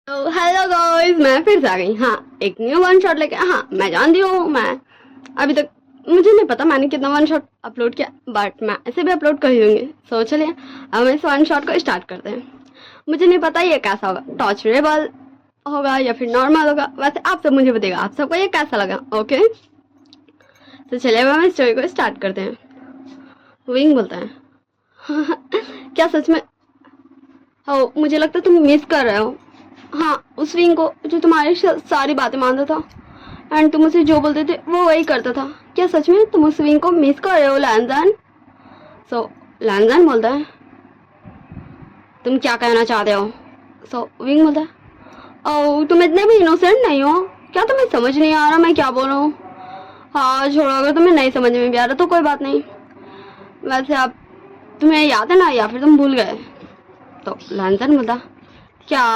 तो hello guys, मैं फिर से आ गई। हाँ, एक न्यू वन शॉट लेके। हाँ, मैं जानती हूँ, मैं अभी तक मुझे नहीं पता मैंने कितना वन शॉट अपलोड किया, बट मैं ऐसे भी अपलोड कर ही दूंगी। सो चलिए अब हम इस वन शॉट को स्टार्ट करते हैं। मुझे नहीं पता ये कैसा होगा, टॉर्चरेबल होगा या फिर नॉर्मल होगा। वैसे आप सब मुझे बताइएगा आप सबको ये कैसा लगा। ओके, तो चलिए अब हम इस स्टोरी को स्टार्ट करते हैं। विंग बोलता है क्या सच में? हो, मुझे लगता है तुम मिस कर रहे हो। हाँ, उस विंग को जो तुम्हारी सारी बातें मानता था एंड तुम उसे जो बोलते थे वो वही करता था। क्या सच में तुम उस विंग को मिस कर रहे हो लैंजन? सो लैंजन बोलता है तुम क्या कहना चाहते हो? सो विंग बोलता है ओ, तुम इतने भी इनोसेंट नहीं हो क्या? तुम्हें समझ नहीं आ रहा मैं क्या बोल रहा हूँ? हाँ छोड़ो, अगर तुम्हें नहीं समझ में भी आ रहा तो कोई बात नहीं। वैसे आप, तुम्हें याद है ना, या फिर तुम भूल गए? तो लैंजन बोलता क्या?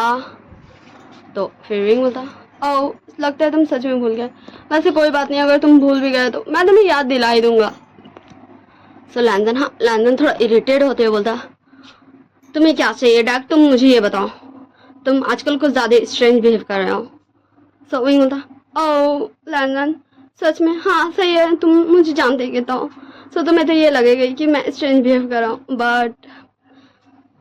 तो फिर विंग बोलता ओ, लगता है तुम सच में भूल गए। वैसे कोई बात नहीं, अगर तुम भूल भी गए तो मैं तुम्हें याद दिला ही दूंगा। सो लैंडन, हाँ लैंडन थोड़ा इरिटेट होते हुए बोलता तुम्हें क्या चाहिए डैक? तुम मुझे ये बताओ, तुम आजकल कुछ ज्यादा स्ट्रेंज बिहेव कर रहे हो। सो विंग बोलता ओ लैंडन, सच में हाँ सही है, तुम मुझे जानते ही कहता हो। सो तुम्हें तो ये लगेगा कि मैं स्ट्रेंज बिहेव कर रहा हूँ, बट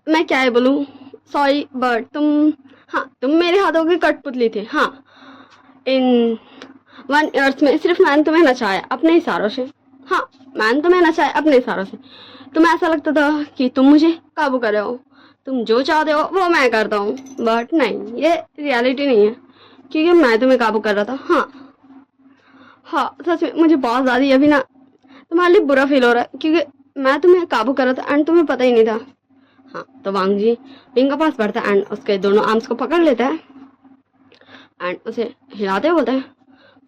मैं क्या ही बोलूँ। सॉरी बट तुम, हाँ तुम मेरे हाथों की कठपुतली थे। हाँ, इन 1 ईयर्स में सिर्फ मैंने तुम्हें नचाया अपने इशारों से। हाँ, मैंने तुम्हें नचाया अपने इशारों से। तुम्हें ऐसा लगता था कि तुम मुझे काबू कर रहे हो, तुम जो चाहते हो वो मैं करता हूँ, बट नहीं, ये रियलिटी नहीं है क्योंकि मैं तुम्हें काबू कर रहा था। हाँ हाँ, सच में मुझे बहुत ज़्यादा अभी ना तुम्हारे लिए बुरा फील हो रहा है क्योंकि मैं तुम्हें काबू कर रहा था एंड तुम्हें पता ही नहीं था। हाँ, तो वांग जी विंग के पास बढ़ता है एंड उसके दोनों आर्म्स को पकड़ लेता है एंड उसे हिलाते हुए बोलता है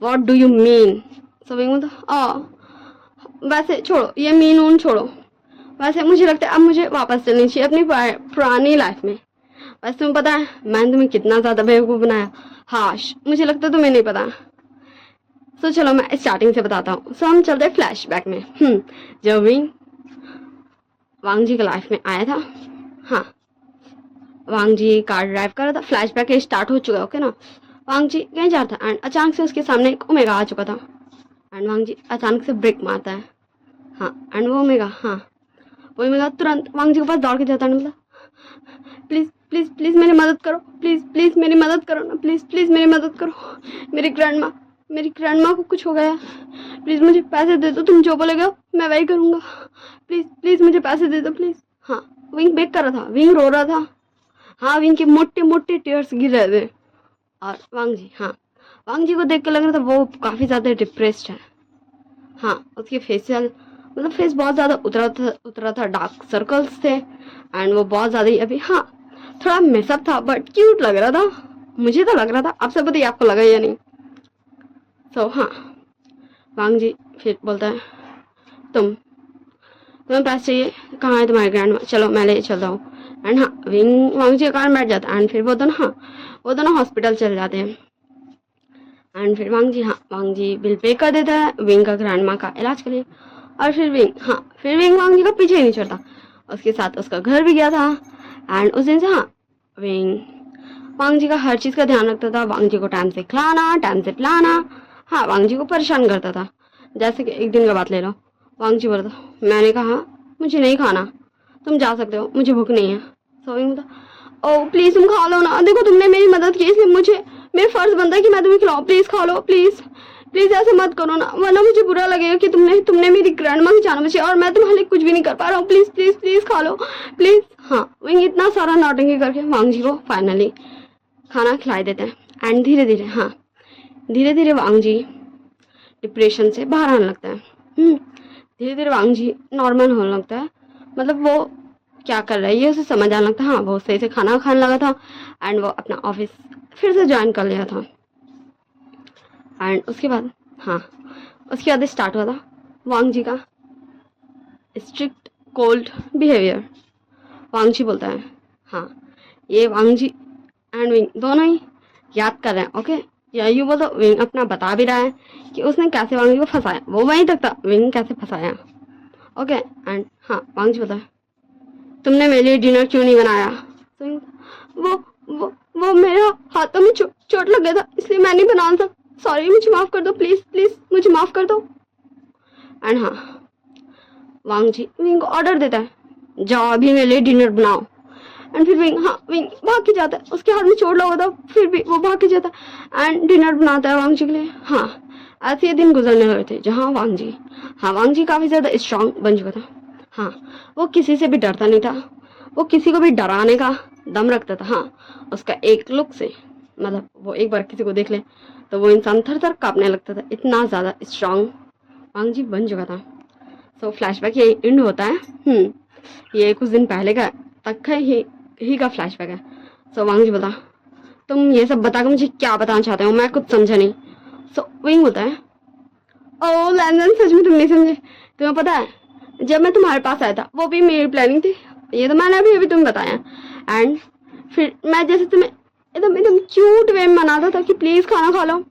what do you mean? So wing बोलता वैसे छोड़ो, ये मीन ऊन छोड़ो। वैसे मुझे लगता है अब मुझे वापस चलनी चाहिए अपनी पुरानी लाइफ में। वैसे तुम्हें पता है मैंने तुम्हें कितना ज़्यादा बेवकूफ़ बनाया। हाश, मुझे लगता है तुम्हें नहीं पता। सो चलो मैं स्टार्टिंग से बताता हूँ। सो हम चलते हैं फ्लैशबैक में। जब विंग वांग जी के लाइफ में आया था। हाँ, वांग जी कार ड्राइव कर रहा था, फ्लैशबैक स्टार्ट हो चुका है। ओके ना, वांग जी कहीं जा रहा था एंड अचानक से उसके सामने एक ओमेगा आ चुका था एंड वांग जी अचानक से ब्रेक मारता है। हाँ, एंड वो ओमेगा, हाँ वो ओमेगा तुरंत वांग जी के पास दौड़ के जाता है। मतलब प्लीज़ प्लीज़ प्लीज़ मेरी मदद करो, प्लीज़ प्लीज़ मेरी मदद करो ना, प्लीज़ प्लीज़ मेरी मदद करो। मेरी ग्रैंड माँ को कुछ हो गया है, प्लीज़ मुझे पैसे दे दो, तुम जो बोलेगा मैं वही करूँगा। प्लीज़ प्लीज़ मुझे पैसे दे दो प्लीज़। हाँ, विंग बेक कर रहा था, विंग रो रहा था। हाँ, विंग के मोटे मोटे टीयर्स गिर रहे थे। और वांग जी, हाँ वांग जी को देख के लग रहा था वो काफ़ी ज़्यादा डिप्रेस्ड है। हाँ, उसकी फेशियल मतलब फेस बहुत ज़्यादा उतरा था, डार्क सर्कल्स थे एंड वो बहुत ज़्यादा ही अभी, हाँ थोड़ा मेसअप था बट क्यूट लग रहा था। मुझे तो लग रहा था, आप सब बताइए आपको लगा या नहीं? सो हाँ, वांग जी फिर बोलता है तुम्हें पैसे चाहिए, कहाँ है तुम्हारे ग्रैंड? चलो मैं ले चलता हूँ। एंड हाँ, वांग जी का कार बैठ जाता है एंड फिर वो दोनों, हाँ वो दोनों हॉस्पिटल चले जाते हैं एंड फिर वांग जी, हाँ वांग जी बिल पे कर देता है विंग का ग्रैंड माँ का इलाज के लिए। और फिर विंग, हाँ फिर विंग वांग जी का पीछे ही नहीं छोड़ता, उसके साथ उसका घर भी गया था एंड उस दिन से हाँ विंग वांग जी का हर चीज़ का ध्यान रखता था। वांग जी को टाइम से खिलाना, टाइम से पिलाना। हाँ, वांग जी को परेशान करता था। जैसे कि एक दिन का बात ले लो, वांग जी बोला था मैंने कहा मुझे नहीं खाना, तुम जा सकते हो, मुझे भूख नहीं है। सो विंग बोला ओ प्लीज़ तुम खा लो ना, देखो तुमने मेरी मदद की इसलिए मुझे मेरा फर्ज बनता है कि मैं तुम्हें खिलाऊं, प्लीज़ खा लो प्लीज़। प्लीज़ ऐसे मत करो ना, वरना मुझे बुरा लगेगा कि तुमने तुमने मेरी ग्रैंड माँ की जान बचाई और मैं तुम्हारे लिए कुछ भी नहीं कर पा रहा हूँ। प्लीज़ प्लीज़ प्लीज़ खा लो प्लीज़। हाँ, विंग इतना सारा नौटंकी करके वांग जी को फाइनली खाना खिला देते हैं एंड धीरे धीरे, हाँ धीरे धीरे वांग जी डिप्रेशन से बाहर आने लगता है। धीरे धीरे वांग जी नॉर्मल होने लगता है, मतलब वो क्या कर रहा है ये उसे समझ आने लगता है। हाँ, वो सही से खाना खाने लगा था एंड वो अपना ऑफिस फिर से ज्वाइन कर लिया था एंड उसके बाद, हाँ उसके बाद स्टार्ट हुआ था वांग जी का स्ट्रिक्ट कोल्ड बिहेवियर। वांग जी बोलता है हाँ, ये वांग जी एंड विंग दोनों ही याद कर रहे हैं। ओके, या यूँ बोलो विंग अपना बता भी रहा है कि उसने कैसे वांग जी को फंसाया, वो वहीं तक था विंग कैसे फंसाया। ओके, एंड हाँ वांग जी बोलता है तुमने मेरे लिए डिनर क्यों नहीं बनाया? तो वो वो मेरा हाथों में चोट लग गया था, इसलिए मैं नहीं बना सकता, सॉरी, मुझे माफ़ कर दो, प्लीज़ प्लीज़ मुझे माफ़ कर दो। एंड हाँ, वांग जी विंग को ऑर्डर देता है, जाओ अभी मेरे लिए डिनर बनाओ। एंड फिर विंग भाग के जाता है, उसके हाथ में चोट लगा था, फिर भी वो भाग के जाता है एंड डिनर बनाता है वांग जी के लिए। हाँ, ऐसे ये दिन गुजरने लगे थे जहाँ वांग जी काफ़ी ज़्यादा स्ट्रांग बन चुका था। हाँ, वो किसी से भी डरता नहीं था, वो किसी को भी डराने का दम रखता था। हाँ, उसका एक लुक से, मतलब वो एक बार किसी को देख ले तो वो इंसान थर थर काँपने लगता था, इतना ज़्यादा स्ट्रांग वांग जी बन चुका था। सो फ्लैशबैक ये एंड होता है। ये कुछ दिन पहले का तक का ही का फ्लैशबैक है। सो वांग जी बोला, तुम ये सब बता के मुझे क्या बताना चाहते हो, मैं कुछ समझा नहीं। सो विंग बोलता है, ओ लैंडन, सच में तुम नहीं समझे, तुम्हें पता है जब मैं तुम्हारे पास आया था वो भी मेरी प्लानिंग थी, ये तो मैंने अभी अभी तुम्हें बताया। एंड फिर मैं जैसे तुम्हें एकदम एकदम क्यूट वे में मनाता था कि प्लीज खाना खा लो,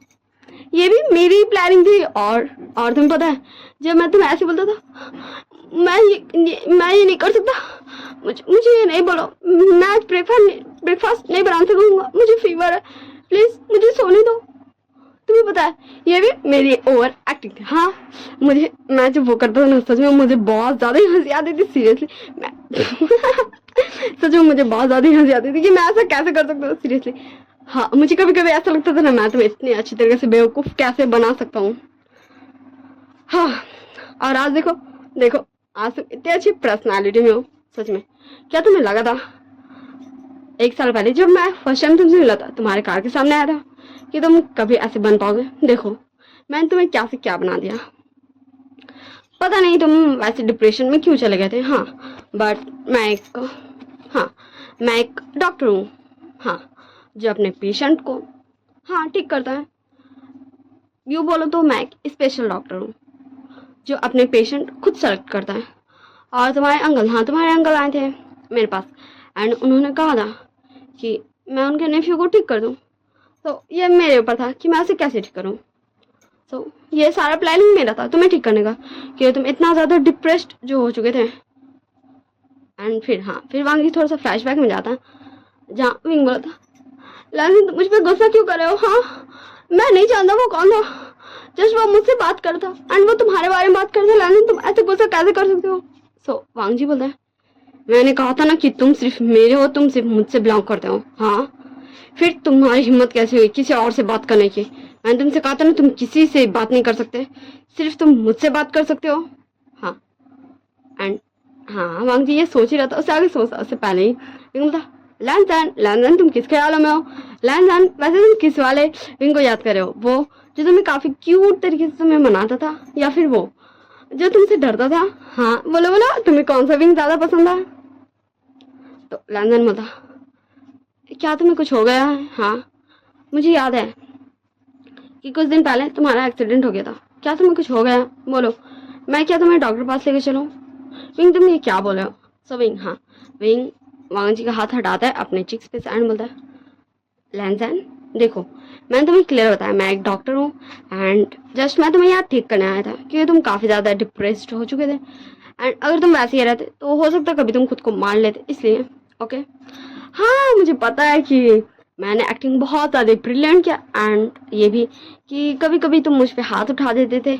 ये भी मेरी प्लानिंग थी। और तुम्हें पता है जब मैं तुम्हें ऐसे बोलता था, मैं ये नहीं कर सकता, मुझे ये नहीं बोलो, मैं ब्रेकफास्ट नहीं बना सकूंगा, मुझे फीवर है, प्लीज मुझे सोने दो। तुम्हें पता है ये भी मेरी ओवर एक्टिंग थी। हाँ, मैं जब वो करता था ना, सच में मुझे बहुत ज्यादा ही हंसी आती थी, सीरियसली मैं सच में मुझे बहुत ज्यादा ही हंसी आती थी कि मैं ऐसा कैसे कर सकता हूँ, सीरियसली। हाँ, मुझे कभी कभी ऐसा लगता था ना, मैं तुम्हें इतनी अच्छी तरीके से बेवकूफ कैसे बना सकता हूँ। हाँ, और आज देखो देखो, आज तुम इतनी अच्छी पर्सनालिटी में हो, सच में। क्या तुम्हें लगा था एक साल पहले जब मैं फर्स्ट टाइम तुमसे मिला था, तुम्हारे कार के सामने आया था, कि तुम कभी ऐसे बन पाओगे? देखो मैंने तुम्हें क्या से क्या बना दिया। पता नहीं तुम वैसे डिप्रेशन में क्यों चले गए थे। हाँ, बट हाँ मैं एक डॉक्टर हूँ, हाँ, जो अपने पेशेंट को हाँ ठीक करता है। यूँ बोलो तो मैं एक स्पेशल डॉक्टर हूँ जो अपने पेशेंट खुद सेलेक्ट करता है। और तुम्हारे अंकल आए थे मेरे पास एंड उन्होंने कहा था कि मैं उनके नेफ्यू को ठीक कर दूँ। तो ये मेरे ऊपर था कि मैं उसे कैसे ठीक करूँ। तो ये सारा प्लानिंग मेरा था तुम्हें ठीक करने का, कि तुम इतना ज़्यादा डिप्रेस्ड जो हो चुके थे। एंड फिर वांगी थोड़ा सा फ्लैशबैक में जाता है जहाँ विंग बोला था, लाजिम तुम मुझ पर गुस्सा क्यों कर रहे हो? हाँ, मैं नहीं जानता वो कौन था, जस्ट वो मुझसे बात कर था एंड वो तुम्हारे बारे में बात कर था, लाजिम तुम ऐसे गुस्सा कैसे कर सकते हो? सो वांग जी बोलता है, मैंने कहा था ना कि तुम सिर्फ मेरे हो, तुम सिर्फ मुझसे बिलोंग करते हो। हाँ, फिर तुम्हारी हिम्मत कैसे हुई किसी और से बात करने की? मैंने तुमसे कहा था ना तुम किसी से बात नहीं कर सकते, सिर्फ तुम मुझसे बात कर सकते हो। हाँ, एंड हाँ, वांग जी ये सोच ही रहा था, उससे आगे सोचा उससे पहले ही विंग बोलता, लैंडन तुम किस ख्यालों में हो? लैंडन वैसे तुम किस वाले विंग को याद कर रहे हो, वो जो तुम्हें काफी क्यूट तरीके से तुम्हें मनाता था, या फिर वो जो तुमसे डरता था? हाँ, बोलो बोलो, तुम्हें कौन सा विंग ज्यादा पसंद है? तो लैंडन बोलता, क्या तुम्हें कुछ हो गया है? हाँ, मुझे याद है कि कुछ दिन पहले तुम्हारा एक्सीडेंट हो गया था, क्या तुम्हें कुछ हो गया? बोलो, मैं क्या तुम्हें डॉक्टर पास लेके चलूं? विंग तुम ये क्या बोल रहे हो? सो विंग विंग वांग जी का हाथ हटाता है अपने चिक्स पे एंड बोलता है, लैंसन देखो, मैंने तुम्हें क्लियर बताया मैं एक डॉक्टर हूँ एंड जस्ट मैं तुम्हें यहाँ ठीक करने आया था क्योंकि तुम काफ़ी ज़्यादा डिप्रेस्ड हो चुके थे एंड अगर तुम वैसे ही रहते तो हो सकता कभी तुम खुद को मार लेते, इसलिए ओके। हाँ, मुझे पता है कि मैंने एक्टिंग बहुत ज़्यादा ब्रिलियंट किया एंड ये भी कि कभी कभी तुम मुझ पे हाथ उठा देते थे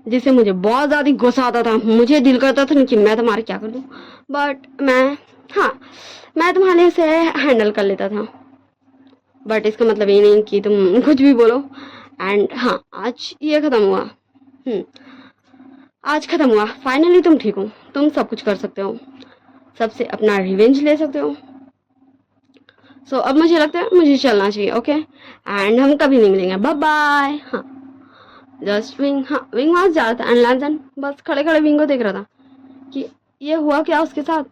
जिससे मुझे बहुत ज़्यादा गुस्सा आता था, मुझे दिल करता था कि मैं तुम्हारे क्या कर दूँ, बट हाँ मैं तुम्हारे से हैंडल कर लेता था। बट इसका मतलब ये नहीं कि तुम कुछ भी बोलो। एंड हाँ, आज ये ख़त्म हुआ। आज ख़त्म हुआ, फाइनली तुम ठीक हो, तुम सब कुछ कर सकते हो, सबसे अपना रिवेंज ले सकते हो। सो अब मुझे लगता है मुझे चलना चाहिए, ओके, एंड हम कभी नहीं मिलेंगे, बाय बाय। हाँ, जस्ट विंग वहाँ जा रहा था एंड लैंसन बस खड़े खड़े विंग को देख रहा था कि ये हुआ क्या उसके साथ।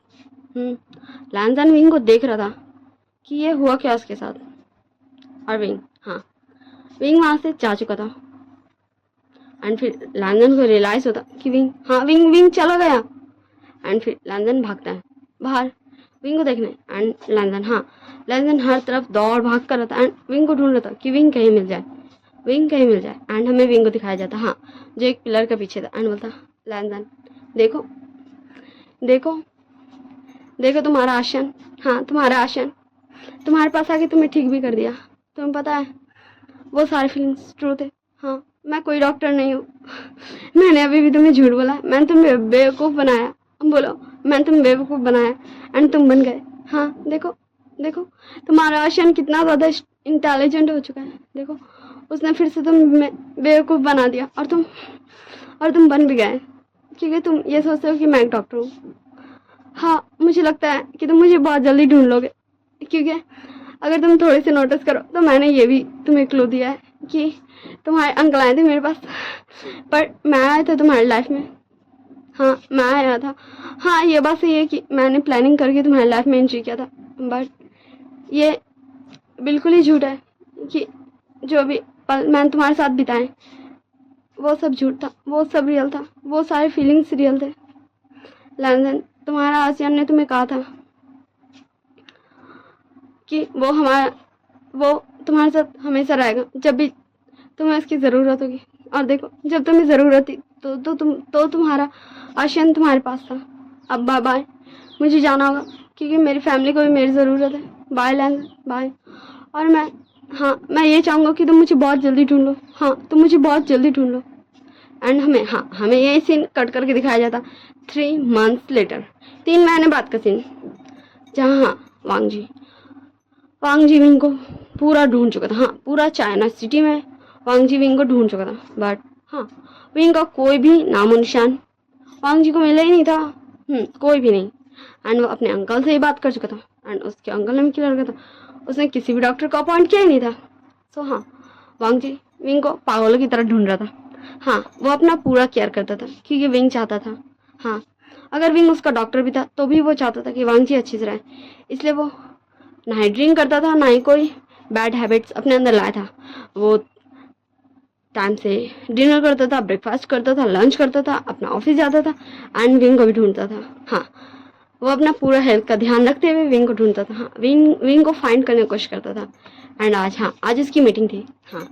लैंसन विंग को देख रहा था कि ये हुआ क्या उसके साथ। और विंग वहाँ से जा चुका था एंड फिर लैंसन को रियलाइज होता कि विंग चला गया एंड फिर लैंसन भागता है बाहर विंग को देखने एंड लैंसन हर तरफ दौड़ भाग कर रहा था एंड विंग को ढूंढ रहा था कि विंग कहीं मिल जाए एंड हमें विंग को दिखाया जाता, हाँ, जो एक पिलर के पीछे था एंड बोलता, लैंसन देखो देखो देखो तुम्हारा आशन, हाँ तुम्हारा आशन। तुम्हारे पास आके तुम्हें ठीक भी कर दिया। तुम्हें पता है वो सारी फीलिंग्स ट्रू थे। हाँ, मैं कोई डॉक्टर नहीं हूँ। मैंने अभी भी तुम्हें झूठ बोला, मैंने तुम्हें बेवकूफ़ बनाया। बोलो, मैंने तुम्हें बेवकूफ़ बनाया एंड तुम बन गए। हाँ, देखो देखो तुम्हारा आशियान कितना ज़्यादा इंटेलिजेंट हो चुका है। देखो उसने फिर से तुम्हें बेवकूफ़ बना दिया और तुम बन भी गए, क्योंकि तुम ये सोचते हो कि मैं एक डॉक्टर हूँ। हाँ, मुझे लगता है कि तुम मुझे बहुत जल्दी ढूंढ लोगे, क्योंकि अगर तुम थोड़े से नोटिस करो तो मैंने ये भी तुम्हें क्लू दिया है कि तुम्हारे अंकल आए थे मेरे पास, पर मैं आया था तुम्हारी लाइफ में। हाँ, मैं आया था। हाँ, ये बात सही है कि मैंने प्लानिंग करके तुम्हारी लाइफ में एंट्री किया था, बट ये बिल्कुल ही झूठ है कि जो भी पल मैंने तुम्हारे साथ बिताए वो सब झूठ था, वो सब रियल था, वो सारे फीलिंग्स रियल थे। लंदन, तुम्हारा आसियान ने तुम्हें कहा था कि वो तुम्हारे साथ हमेशा रहेगा जब भी तुम्हें इसकी ज़रूरत होगी। और देखो, जब तुम्हें ज़रूरत थी तो तुम्हारा आशियान तुम्हारे पास था। अब बाय बाय, मुझे जाना होगा क्योंकि मेरी फैमिली को भी मेरी ज़रूरत है। Bye land, bye. और मैं ये चाहूँगा कि तुम मुझे बहुत जल्दी ढूंढ लो। हाँ, तुम मुझे बहुत जल्दी ढूंढ लो। एंड हमें ये सीन कट करके दिखाया जाता 3 months लेटर, 3 महीने बाद का सीन, जहाँ वांग जी विंग को पूरा ढूंढ चुका था। हाँ, पूरा चाइना सिटी में वांग जी विंग को ढूंढ चुका था, बट हाँ, विंग का कोई भी नामो निशान वांग जी को मिला ही नहीं था। कोई भी नहीं। एंड वो अपने अंकल से ही बात कर चुका था, एंड उसके अंकल ने भी क्लियर किया था उसने किसी भी डॉक्टर को अपॉइंट किया ही नहीं था। सो हाँ, वांग जी विंग को पागलों की तरह ढूंढ रहा था। हाँ, वो अपना पूरा केयर करता था क्योंकि विंग चाहता था। हाँ, अगर विंग उसका डॉक्टर भी था तो भी वो चाहता था कि वांग जी अच्छी से रहे, इसलिए वो ना ही ड्रिंक करता था, ना ही कोई बैड हैबिट्स अपने अंदर लाया था। वो टाइम से डिनर करता था, ब्रेकफास्ट करता था, लंच करता था, अपना ऑफिस जाता था एंड विंग को भी ढूंढता था। हाँ, वो अपना पूरा हेल्थ का ध्यान रखते हुए विंग को ढूंढता था। हाँ, विंग को फाइंड करने की कोशिश करता था। एंड आज इसकी मीटिंग थी। हाँ,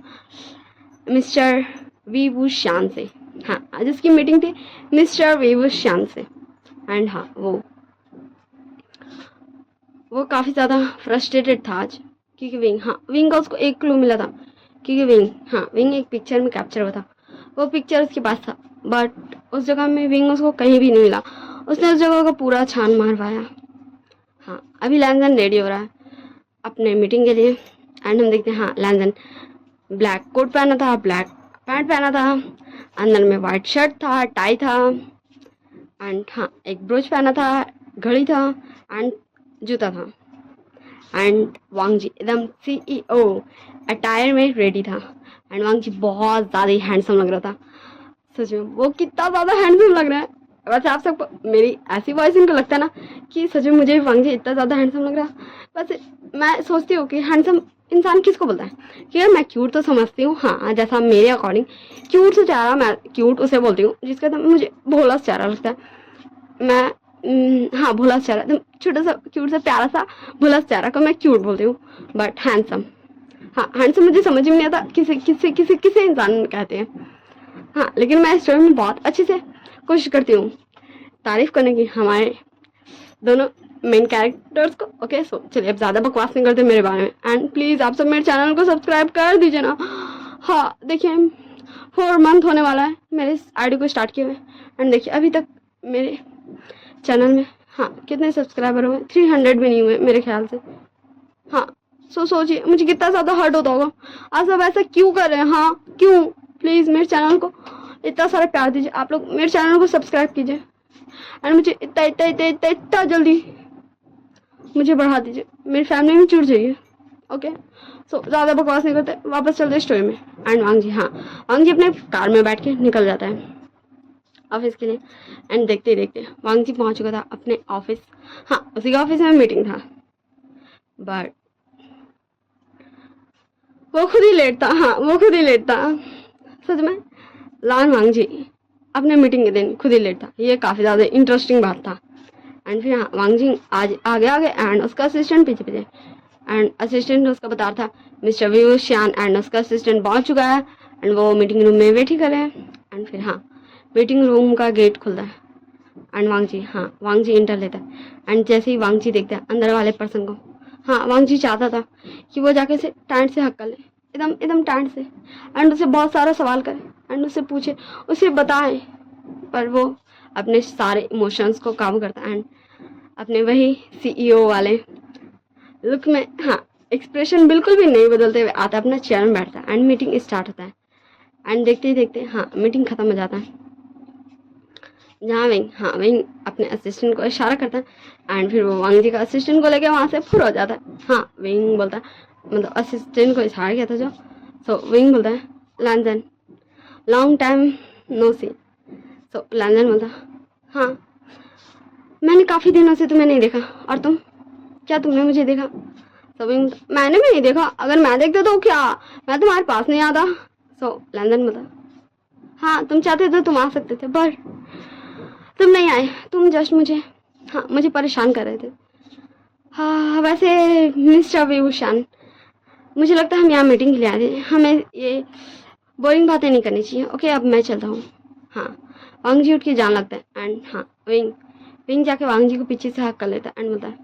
मिस्टर वीवू श्यान से। हाँ, आज इसकी मीटिंग थी मिस्टर वीवू श्यान से। एंड हाँ, वो काफ़ी ज़्यादा फ्रस्ट्रेटेड था आज, क्योंकि विंग का उसको एक क्लू मिला था, क्योंकि विंग एक पिक्चर में कैप्चर हुआ था। वो पिक्चर उसके पास था, बट उस जगह में विंग उसको कहीं भी नहीं मिला। उसने उस जगह का पूरा छान मारवाया। हाँ, अभी लैंडन रेडी हो रहा है अपने मीटिंग के लिए। एंड हम देखते हैं, हाँ, लैंडन ब्लैक कोट पहना था, ब्लैक पैंट पहना था, अंदर में वाइट शर्ट था, टाई था, एंड हाँ, एक ब्रोच पहना था, घड़ी था एंड जूता था। एंड वांग जी एकदम CEO अटायर में रेडी था। एंड वांग जी बहुत ज़्यादा ही हैंडसम लग रहा था। सच में वो कितना ज़्यादा हैंडसम लग रहा है। वैसे आप सबको मेरी ऐसी वॉइस इनको लगता है ना कि सच में मुझे वांग जी इतना ज़्यादा हैंडसम लग रहा है। वैसे मैं सोचती हूँ कि हैंडसम इंसान किसको बोलता है, कि यार मैं क्यूट तो समझती हूँ। हाँ, जैसा मेरे अकॉर्डिंग क्यूट से चेहरा मैं क्यूट उसे बोलती हूँ जिसका मुझे भोला सा चेहरा लगता है। मैं हाँ, भोला सा चेहरा, एकदम छोटा सा क्यूट सा प्यारा सा भोला सा चेहरा को मैं क्यूट बोलती हूँ। बट हैंडसम, हाँ, हैंडसम मुझे समझ में नहीं आता किसे इंसान कहते हैं। हाँ, लेकिन मैं इस स्टोरी में बहुत अच्छे से कोशिश करती हूँ तारीफ करने की हमारे दोनों मेन कैरेक्टर्स को। ओके, सो चलिए अब ज़्यादा बकवास नहीं करते मेरे बारे में। एंड प्लीज़ आप सब मेरे चैनल को सब्सक्राइब कर दीजिए ना। हाँ, देखिए 4 month होने वाला है मेरे इस आईडी को स्टार्ट किए हुए। एंड देखिए अभी तक मेरे चैनल में हाँ कितने सब्सक्राइबर हुए, 300 भी नहीं हुए मेरे ख्याल से। हाँ, सोचिए मुझे कितना ज़्यादा हर्ट होता होगा। आप सब ऐसा क्यों कर रहे हैं? हाँ, क्यों? प्लीज़ मेरे चैनल को इतना सारा प्यार दीजिए। आप लोग मेरे चैनल को सब्सक्राइब कीजिए एंड मुझे इतना जल्दी मुझे बढ़ा दीजिए। मेरी फैमिली में जुड़ जाइए। ओके, सो ज़्यादा बकवास नहीं करते, वापस चलते स्टोरी में। एंड वांग जी अपने कार में बैठ के निकल जाता है ऑफिस के लिए। एंड देखते ही देखते वांग जी पहुंच चुका था अपने ऑफिस। हाँ, उसी के ऑफिस में मीटिंग था, बट वो खुद ही लेट था। हाँ, वो खुद ही लेट था। सच में लान वांग जी अपने मीटिंग के दिन खुद ही लेट था। ये काफ़ी ज़्यादा इंटरेस्टिंग बात था। एंड फिर हाँ, वांग जी आज आगे एंड उसका असिस्टेंट पीछे। एंड असिस्टेंट उसका बता रहा था मिस्टर व्यू श्यान, एंड उसका असिस्टेंट पहुंच चुका है एंड वो मीटिंग रूम में वेट ही कर रहे हैं। एंड फिर हाँ, मीटिंग रूम का गेट खुलता है एंड वांग जी इंटर लेता है। एंड जैसे ही वांग जी देखते हैं अंदर वाले पर्सन को, हाँ, वांग जी चाहता था कि वो जाके उसे टाइट से हक कर ले, एकदम एकदम टाइट से, एंड उसे बहुत सारा सवाल करे एंड उसे पूछे, उसे बताए, पर वो अपने सारे इमोशंस को काबू करता है एंड अपने वही सीईओ वाले लुक में, हाँ, एक्सप्रेशन बिल्कुल भी नहीं बदलते हुए आता, अपना चेयर में बैठता है एंड मीटिंग स्टार्ट होता है एंड देखते ही देखते हाँ मीटिंग खत्म हो जाता है, जहाँ विंग अपने असिस्टेंट को इशारा करता है एंड फिर वो वांग जी का असिस्टेंट को लेके वहाँ से फुर हो जाता है। हाँ, विंग बोलता है, मतलब असिस्टेंट को इशारा किया था जो, सो विंग बोलता है, लैंजन लॉन्ग टाइम नो सी। सो लैंजन बोलता है, हाँ मैंने काफ़ी दिनों से तुम्हें नहीं देखा, और तुम, क्या तुमने मुझे देखा? सो विंग, मैंने भी नहीं देखा, अगर मैं देखता तो क्या मैं तुम्हारे पास नहीं आता? सो लैंजन बोलता, हाँ तुम चाहते तो तुम आ सकते थे, पर तुम नहीं आए, तुम जस्ट मुझे परेशान कर रहे थे। हाँ वैसे मिस्टर विभूषण, मुझे लगता है हम यहाँ मीटिंग के लिए आए थे, हमें ये बोरिंग बातें नहीं करनी चाहिए। ओके अब मैं चलता हूँ। हाँ, वांग जी उठ के जान लगता है एंड हाँ विंग जाके वांग जी को पीछे से हक कर लेता है एंड बोलता है,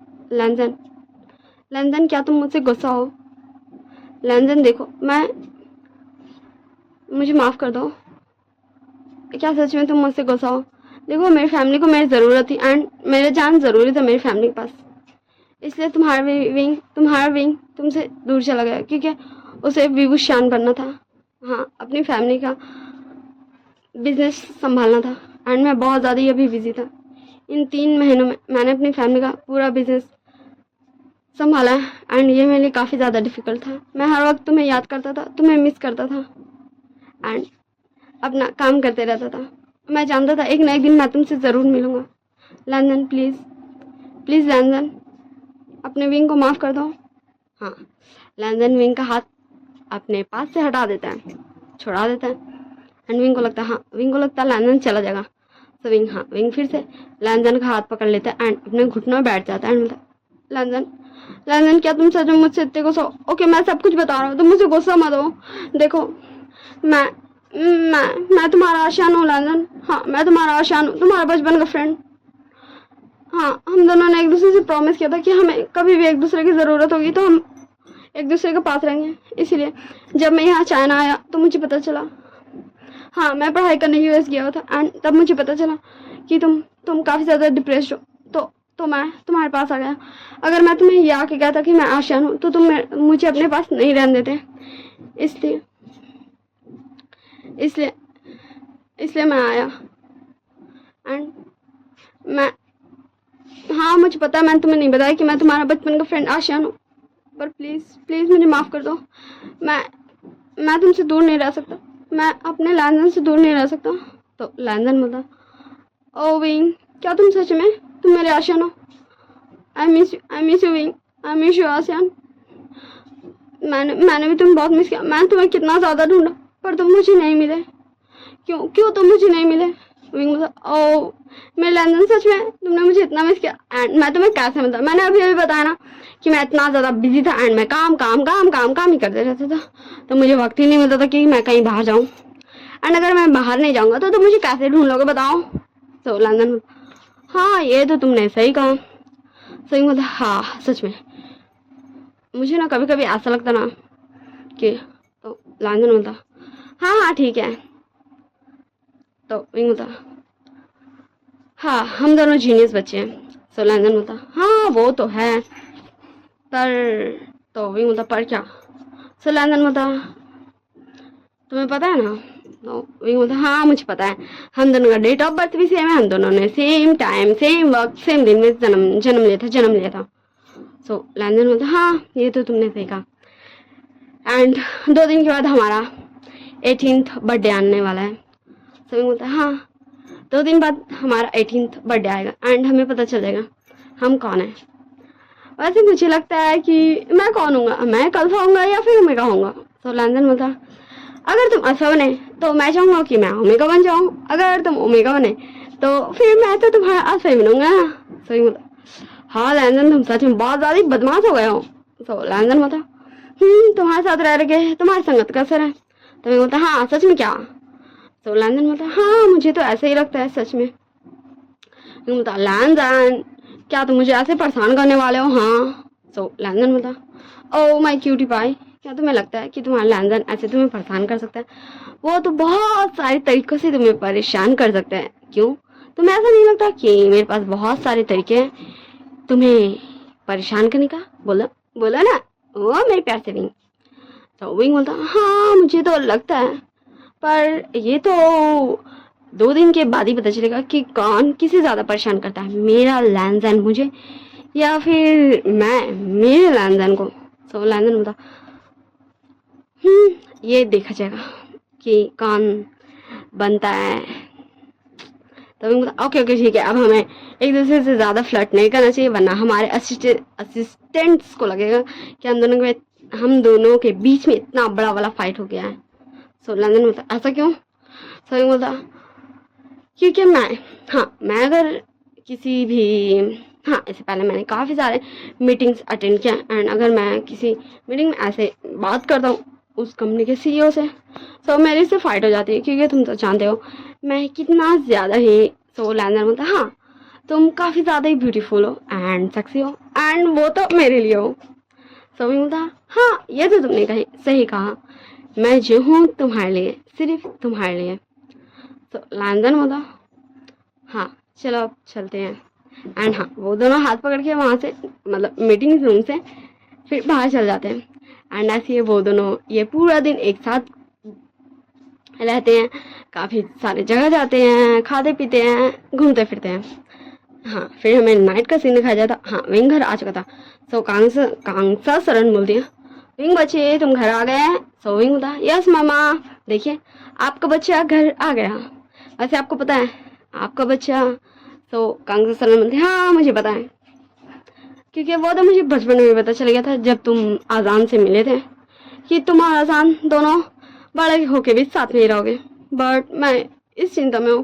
लैंजन क्या तुम मुझसे गुस्सा हो? लैंजन देखो, मुझे माफ़ कर दो, क्या सच में तुम मुझसे गुस्सा हो? देखो मेरी फैमिली को मेरी ज़रूरत थी एंड मेरे जान ज़रूरी था मेरी फैमिली के पास, इसलिए तुम्हारा विंग तुमसे दूर चला गया क्योंकि उसे विभूषण बनना था। हाँ, अपनी फैमिली का बिजनेस संभालना था एंड मैं बहुत ज़्यादा ही अभी बिजी था। इन 3 महीनों में मैंने अपनी फैमिली का पूरा बिजनेस संभाला है एंड ये मेरे लिए काफ़ी ज़्यादा डिफ़िकल्ट था। मैं हर वक्त तुम्हें याद करता था, तुम्हें मिस करता था एंड अपना काम करते रहता था। मैं जानता था एक ना एक दिन मैं तुमसे ज़रूर मिलूँगा। लैंजन प्लीज़ लैंजन, अपने विंग को माफ़ कर दो। हाँ, लैंजन विंग का हाथ अपने पास से हटा देता है, छुड़ा देता है एंड विंग को लगता है लैंजन चला जाएगा। तो विंग फिर से लैंजन का हाथ पकड़ लेता है एंड अपने घुटनों में बैठ जाता है एंड बोलता है, लैंजन क्या तुम सच में मुझसे इतने गुस्सा हो? ओके मैं सब कुछ बता रहा हूँ, तुम मुझसे गुस्सा मत हो। देखो मैं तुम्हारा आशियान हूँ लैंजन। हाँ, मैं तुम्हारा आशियान हूँ, तुम्हारा बचपन का फ्रेंड। हाँ, हम दोनों ने एक दूसरे से प्रॉमिस किया था कि हमें कभी भी एक दूसरे की ज़रूरत होगी तो हम एक दूसरे के पास रहेंगे। इसीलिए जब मैं यहाँ चाइना आया तो मुझे पता चला, हाँ मैं पढ़ाई करने यूएस गया था एंड तब मुझे पता चला कि तुम काफ़ी ज़्यादा डिप्रेस्ड हो, तो मैं तुम्हारे पास आ गया। अगर मैं तुम्हें ये आके कहता कि मैं आशियान हूँ तो तुम मुझे अपने पास नहीं रहने देते, इसलिए मैं आया एंड हाँ मुझे पता है मैंने तुम्हें नहीं बताया कि मैं तुम्हारा बचपन का फ्रेंड आशियान हूँ, पर प्लीज़ मुझे माफ़ कर दो। मैं तुमसे दूर नहीं रह सकता, मैं अपने लैंजन से दूर नहीं रह सकता। तो लैंजन बोला, ओ विंग क्या तुम मेरे आशियान हो? I miss you wing, I miss you ASEAN. मैंने भी तुम्हें बहुत मिस किया, मैंने तुम्हें कितना ज़्यादा ढूंढा पर तुम मुझे नहीं मिले। क्यों तुम मुझे नहीं मिले? विंग बोला, ओ मेरे लैंजन सच में तुमने मुझे इतना मिस किया एंड मैं तुम्हें कैसे बताऊं? मैंने अभी बताया ना कि मैं इतना ज़्यादा बिजी था एंड मैं काम ही करते रहता था, तो मुझे वक्त ही नहीं मिलता था कि मैं कहीं बाहर जाऊं एंड अगर मैं बाहर नहीं जाऊंगा तो तुम मुझे कैसे ढूंढ लोगे बताओ? तो लैंजन, हाँ ये तो तुमने सही कहा। सही बोला, हाँ सच में मुझे ना कभी कभी ऐसा लगता ना कि, तो लैंजन बोलता, हाँ ठीक है। तो विंग बोलता, हाँ हम दोनों जीनियस बच्चे हैं। सो लैंजन बोलता, हाँ वो तो है पर, तो विंग बोलता, पर क्या? सो लैंजन बोलता, तुम्हें पता है ना? तो विंग बोलता, हाँ मुझे पता है, हम दोनों का डेट ऑफ बर्थ भी सेम है, हम दोनों ने सेम टाइम सेम वक्त सेम दिन में जन्म लिया था। सो लैंजन बोलता, हाँ ये तो तुमने सही कहा एंड 2 दिन के बाद हमारा 18th बर्थडे आने वाला है। सो विंग बोलता, हाँ 2 दिन बाद हमारा 18th बर्थडे आएगा एंड हमें पता चल जाएगा हम कौन है। वैसे मुझे लगता है कि मैं कौन हूँगा, मैं कल्फा होऊंगा या फिर ओमेगा होऊंगा। तो लैंजन बोलता, अगर तुम अल्फा बने तो मैं चाहूँगा कि मैं ओमेगा बन जाऊँ, अगर तुम ओमेगा बने तो फिर मैं तो तुम्हारा अल्फा ही बनूंगा। सो बोलता, हाँ लैंजन तुम सच में बहुत ज़्यादा बदमाश हो गए हो। तो लैंजन बोलता, तुम्हारे साथ रह के तुम्हारी संगत का असर है। तो मैं बोलता, हाँ सच में क्या? तो लैंजन बोलता, हाँ मुझे तो ऐसे ही लगता है सच में। बोलता, लैंजन क्या तुम मुझे ऐसे परेशान करने वाले हो? हाँ। सो लैंजन बोलता, ओ माय क्यूटी पाई, क्या तुम्हें लगता है कि तुम्हारा लैंजन ऐसे तुम्हें परेशान कर सकता है? वो तो बहुत सारे तरीकों से तुम्हें परेशान कर सकता है। क्यों? तुम्हें ऐसा नहीं लगता कि मेरे पास बहुत सारे तरीके हैं तुम्हें परेशान करने का? बोला बोला ना ओ मेरे प्यार से विंग। तो विंग बोलता, हाँ मुझे तो लगता है, पर ये तो 2 दिन के बाद ही पता चलेगा कि कौन किसे ज्यादा परेशान करता है, मेरा लैंजन मुझे या फिर मैं मेरे लैंजन को। सो लैंजन बोलता, ये देखा जाएगा कि कौन बनता है। तो विंग बोलता, ओके ओके ठीक है, अब हमें एक दूसरे से ज्यादा फ्लर्ट नहीं करना चाहिए, वरना हमारे असिस्टेंट्स को लगेगा कि हम दोनों के बीच में इतना बड़ा वाला फाइट हो गया है। सो लैंजन बोलता, ऐसा क्यों? सो विंग बोलता, क्योंकि मैं अगर किसी भी, हाँ इससे पहले मैंने काफ़ी सारे मीटिंग्स अटेंड किया, एंड अगर मैं किसी मीटिंग में ऐसे बात करता हूँ उस कंपनी के सीईओ से, तो मेरे से फाइट हो जाती है, क्योंकि तुम तो जानते हो मैं कितना ज़्यादा ही। सो लैंडर बोलता, हाँ तुम काफ़ी ज़्यादा ही ब्यूटीफुल हो एंड सेक्सी हो, एंड वो तो मेरे लिए हो। सो भी बोलता, हाँ ये तो तुमने सही कहा, मैं जो हूँ तुम्हारे लिए, सिर्फ तुम्हारे लिए। तो लैंडन बोला, हाँ चलो अब चलते हैं। एंड हाँ वो दोनों हाथ पकड़ के वहाँ से, मतलब मीटिंग रूम से फिर बाहर चल जाते हैं। एंड ऐसे वो दोनों ये पूरा दिन एक साथ रहते हैं, काफ़ी सारे जगह जाते हैं, खाते पीते हैं, घूमते फिरते हैं। हाँ फिर हमें नाइट का सीन दिखाया जाता। हाँ विंग घर आ चुका था। सो कांसा सरन बोलती है, विंग बच्चे तुम घर आ गए हैं? सो विंग बोलता, यस मामा, देखिए आपका बच्चा घर आ गया। वैसे आपको पता है आपका बच्चा? सो कांसा सरन बोलती, हाँ मुझे पता है, क्योंकि वो तो मुझे बचपन में पता चल गया था जब तुम आजान से मिले थे कि तुम और आजान दोनों बड़े होके भी साथ में ही रहोगे। बट मैं इस चिंता में हूँ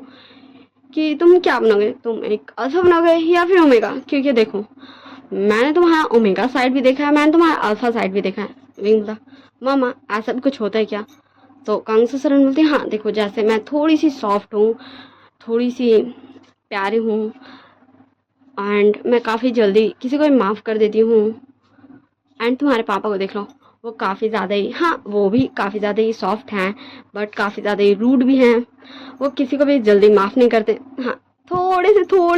कि तुम क्या बनोगे, तुम एक अल्फा बनोगे या फिर ओमेगा? क्योंकि देखो मैंने तुम्हारा ओमेगा साइड भी देखा है, मैंने तुम्हारा अल्फा साइड भी देखा है। विंग बोला, मामा ऐसा भी कुछ होता है क्या? तो कांगसू सरन बोलते, हाँ देखो जैसे मैं थोड़ी सी सॉफ्ट हूँ, थोड़ी सी प्यारी हूँ, एंड मैं काफ़ी जल्दी किसी को भी माफ़ कर देती हूँ। एंड तुम्हारे पापा को देख लो, वो काफ़ी ज़्यादा ही, हाँ वो भी काफ़ी ज़्यादा ही सॉफ्ट हैं, बट काफ़ी ज़्यादा ही रूड भी हैं, वो किसी को भी जल्दी माफ़ नहीं करते। हाँ थोड़े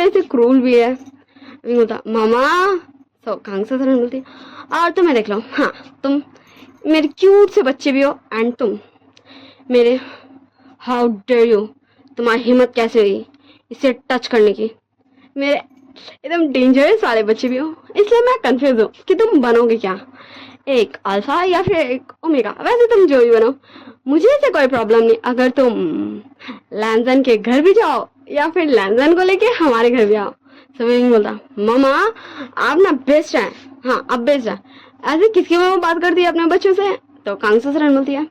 से क्रूल भी है। अभी बोलता, मामा। सो कांगसा सरन बोलती, और तुम्हें देख लो, हाँ तुम मेरे क्यूट से बच्चे भी हो, एंड तुम मेरे, हाउ डेयर यू, तुम्हारी हिम्मत कैसे हुई इसे टच करने की? मेरे एकदम डेंजरस वाले बच्चे भी हो, इसलिए मैं कंफ्यूज हूँ कि तुम बनोगे क्या, एक अल्फा या फिर एक ओमेगा। वैसे तुम जो भी बनो मुझे इससे कोई प्रॉब्लम नहीं, अगर तुम लैंजन के घर भी जाओ या फिर लैंजन को लेके हमारे घर भी आओ। सविंग बोलता, मामा आप ना बेस्ट हैं, हाँ अब बेस्ट है। ऐसे किसकी मामा बात करती है अपने बच्चों से? तो कांगसा सरन बोलती है,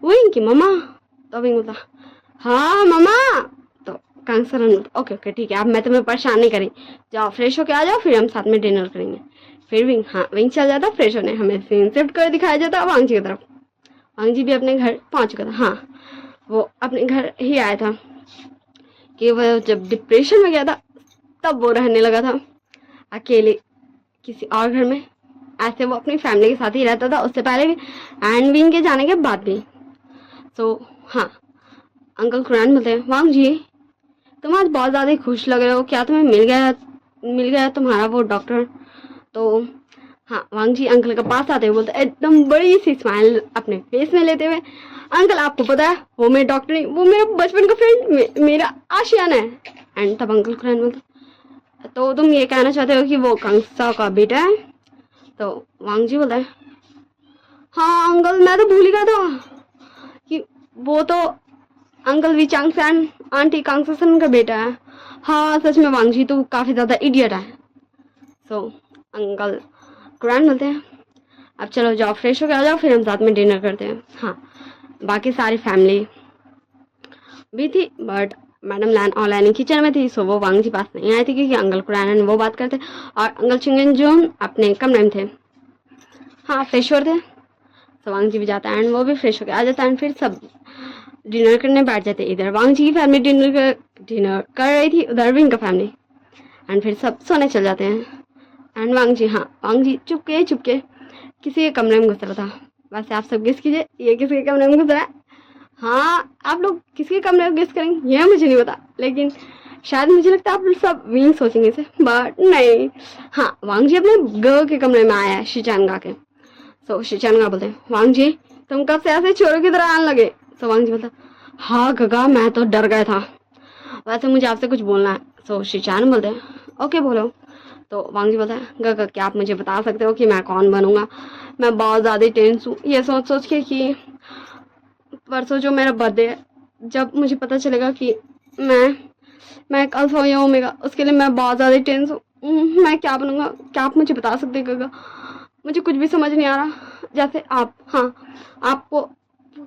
विंग की मामा। तो विंग बोलता, हाँ मामा। तो कांगसा सरन बोलता, ओके ओके ठीक है, अब मैं तुम्हें परेशान नहीं करी, जाओ फ्रेश होके आ जाओ, फिर हम साथ में डिनर करेंगे। फिर विंग चल जाता फ्रेश होने, हमें सीन शिफ्ट कर दिखाया जाता वांगजी की तरफ। वांगजी भी अपने घर पहुंच चुका था। हाँ वो अपने घर ही आया था कि वह जब डिप्रेशन में गया था तब वो रहने लगा था अकेले किसी और घर में। ऐसे वो अपनी फैमिली के साथ ही रहता था उससे पहले भी एंड विंग के जाने के बाद भी। तो हाँ अंकल कुरान बोलते हैं, वांगजी तुम आज बहुत ज़्यादा खुश लग रहे हो, क्या तुम्हें मिल गया तुम्हारा वो डॉक्टर? तो हाँ वांगजी अंकल के पास आते हुए बोलते, एकदम बड़ी सी स्माइल अपने फेस में लेते हुए, अंकल आपको पता है वो मेरे डॉक्टर नहीं, वो मेरा बचपन का फ्रेंड मेरा आशियान है। एंड तब अंकल कुरान बोलता, तो तुम ये कहना चाहते हो कि वो कांगसा का बेटा है? तो वांगजी बोलता है, हाँ अंकल मैं तो भूल ही गया था कि वो तो अंकल वी चांगसन आंटी कांगसन का बेटा है। हाँ सच में वांगजी तो काफ़ी ज़्यादा इडियट है। सो अंकल कुरान बोलते हैं, अब चलो जाओ फ्रेश होकर आ जाओ, फिर हम साथ में डिनर करते हैं। हाँ बाकी सारी फैमिली भी थी, बट मैडम लैन ऑनलाइन किचन में थी, सो वो वांगजी पास नहीं आई थी क्योंकि अंकल कुरान वो बात करते और अंकल चिंगन जोन अपने कमरे में थे। हाँ फ्रेश होते हैं, सो वांगजी भी जाता है एंड वो भी फ्रेश होकर आ जाता है एंड फिर सब डिनर करने बैठ जाते। इधर वांगजी की फैमिली डिनर कर रही थी, उधर विंग का फैमिली, एंड फिर सब सोने चल जाते हैं। एंड वांग जी चुपके चुपके किसी के कमरे में घुस रहा था। वैसे आप सब गेस कीजिए ये किसके कमरे में घुस रहा है। हाँ, आप लोग किसके कमरे में गेस करेंगे ये मुझे नहीं पता, लेकिन शायद मुझे लगता है आप लोग सब विंग सोचेंगे इसे, बट नहीं। हाँ, वांग जी अपने गर्ल के कमरे में आया है शिचान गा के। सो शिचान गा बोलते हैं, वांग जी तुम कब से ऐसे चोरों की तरह आने लगे। सो वांग जी बोलता, हाँ गगा मैं तो डर गया था, वैसे मुझे आपसे कुछ बोलना है। सो शिचान बोलते हैं, ओके बोलो। तो वांग जी बोलता है, गगा क्या आप मुझे बता सकते हो कि मैं कौन बनूंगा। मैं बहुत ज़्यादा टेंस हूँ ये सोच सोच के कि परसों जो मेरा बर्थडे है, जब मुझे पता चलेगा कि मैं एक अल्फा या ओमेगा, उसके लिए मैं बहुत ज़्यादा टेंस हूँ। मैं क्या बनूंगा, क्या आप मुझे बता सकते हैं गगा। मुझे कुछ भी समझ नहीं आ रहा। जैसे आप, हाँ आपको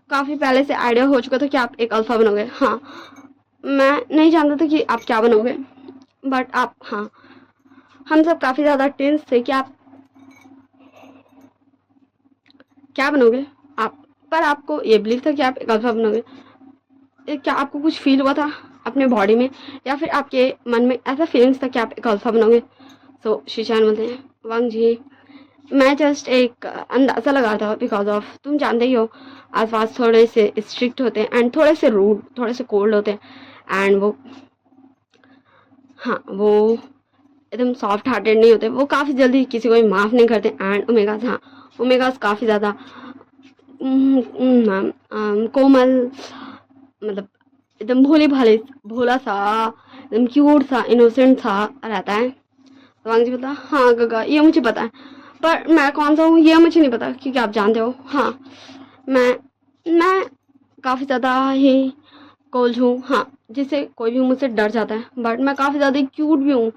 काफ़ी पहले से आइडिया हो चुका था कि आप एक अल्फा बनोगे। हाँ, मैं नहीं जानता था कि आप क्या बनोगे, बट आप, हाँ हम सब काफ़ी ज़्यादा टेंस थे कि आप क्या बनोगे। आप, पर आपको ये बिलीव था कि आप एक अल्फा बनोगे। क्या आपको कुछ फील हुआ था अपने बॉडी में, या फिर आपके मन में ऐसा फीलिंग्स था कि आप एक अल्फा बनोगे। सो शीशान बोलते हैं, वांग जी मैं जस्ट एक अंदाज़ा लगा था, बिकॉज ऑफ तुम जानते ही हो आसपास थोड़े से स्ट्रिक्ट होते हैं एंड थोड़े से रूड, थोड़े से कोल्ड होते हैं। एंड वो, हाँ वो एकदम सॉफ्ट हार्टेड नहीं होते, वो काफ़ी जल्दी किसी को भी माफ़ नहीं करते। एंड ओमेगास, हाँ ओमेगास काफ़ी ज़्यादा कोमल, मतलब एकदम भोले भाले, भोला सा, एकदम क्यूट सा, इनोसेंट सा रहता है। तो वांग जी बोलता, हाँ गगा ये मुझे पता है, पर मैं कौन सा हूँ ये मुझे नहीं पता, क्योंकि आप जानते हो। हाँ मैं मैं काफ़ी ज़्यादा ही कोल्ड हूँ, हाँ जिससे कोई भी मुझसे डर जाता है, बट मैं काफ़ी ज़्यादा क्यूट भी हूँ।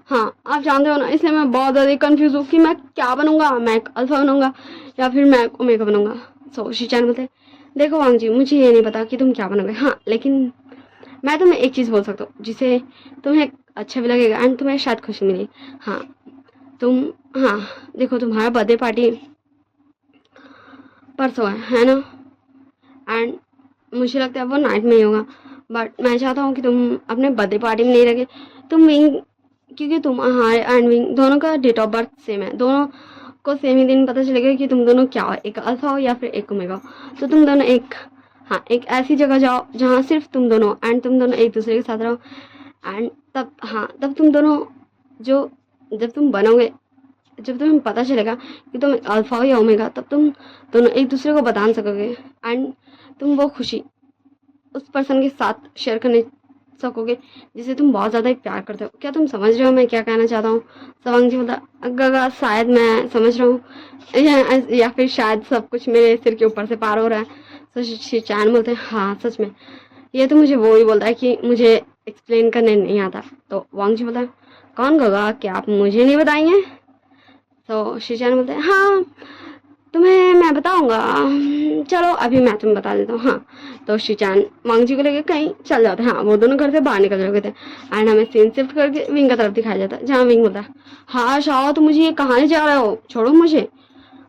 हाँ आप जानते हो ना, इसलिए मैं बहुत ज़्यादा कंफ्यूज हूँ कि मैं क्या बनूंगा, मैं एक अल्फा बनूंगा या फिर मैं एक ओमेगा बनूंगा। सो शिचान बोलते, देखो वांग जी मुझे ये नहीं पता कि तुम क्या बनोगे, हाँ लेकिन मैं तुम्हें एक चीज़ बोल सकता हूँ जिसे तुम्हें अच्छा भी लगेगा एंड तुम्हें शायद खुशी मिले। हाँ तुम, हाँ देखो तुम्हारा बर्थडे पार्टी परसों है ना, एंड मुझे लगता है वो नाइट में ही होगा, बट मैं चाहता हूँ कि तुम अपने बर्थडे पार्टी में नहीं रखे। तुम विंग, क्योंकि तुम्हारे एंड विंग दोनों का डेट ऑफ बर्थ सेम है, दोनों को सेम ही दिन पता चलेगा कि तुम दोनों क्या हो, एक अल्फा हो या फिर एक ओमेगा हो। तो तुम दोनों एक, हाँ एक ऐसी जगह जाओ जहाँ सिर्फ तुम दोनों एंड तुम दोनों एक दूसरे के साथ रहो। एंड तब, हाँ तब तुम दोनों जो, जब तुम बनोगे, जब तुम्हें पता चलेगा कि तुम अल्फा हो या ओमेगा, तब तुम दोनों एक दूसरे को बता सकोगे एंड तुम वो खुशी उस पर्सन के साथ शेयर करने सकोगे जिसे तुम बहुत ज़्यादा ही प्यार करते हो। क्या तुम समझ रहे हो मैं क्या कहना चाहता हूँ। सवांग जी बोला, गगा शायद मैं समझ रहा हूँ, या फिर शायद सब कुछ मेरे सिर के ऊपर से पार हो रहा है। तो शिचान बोलते हैं, हाँ सच में ये तो मुझे वो ही बोलता है कि मुझे एक्सप्लेन करने नहीं आता। तो वांग जी बोलता है, कौन गगा, क्या आप मुझे नहीं बताएंगे। तो शिचान बोलते हैं, हाँ तुम्हें मैं बताऊंगा, चलो अभी मैं तुम्हें बता देता हूँ। हाँ तो शिचान वांग जी को लेकर कहीं चल जाते हैं। हाँ वो दोनों घर से बाहर निकल चुके थे एंड हमें सीन शिफ्ट करके विंग का तरफ दिखाया जाता है, जहाँ विंग बोलता है, हाँ शाओ तुम मुझे ये कहाँ ले जा रहे हो, छोड़ो मुझे,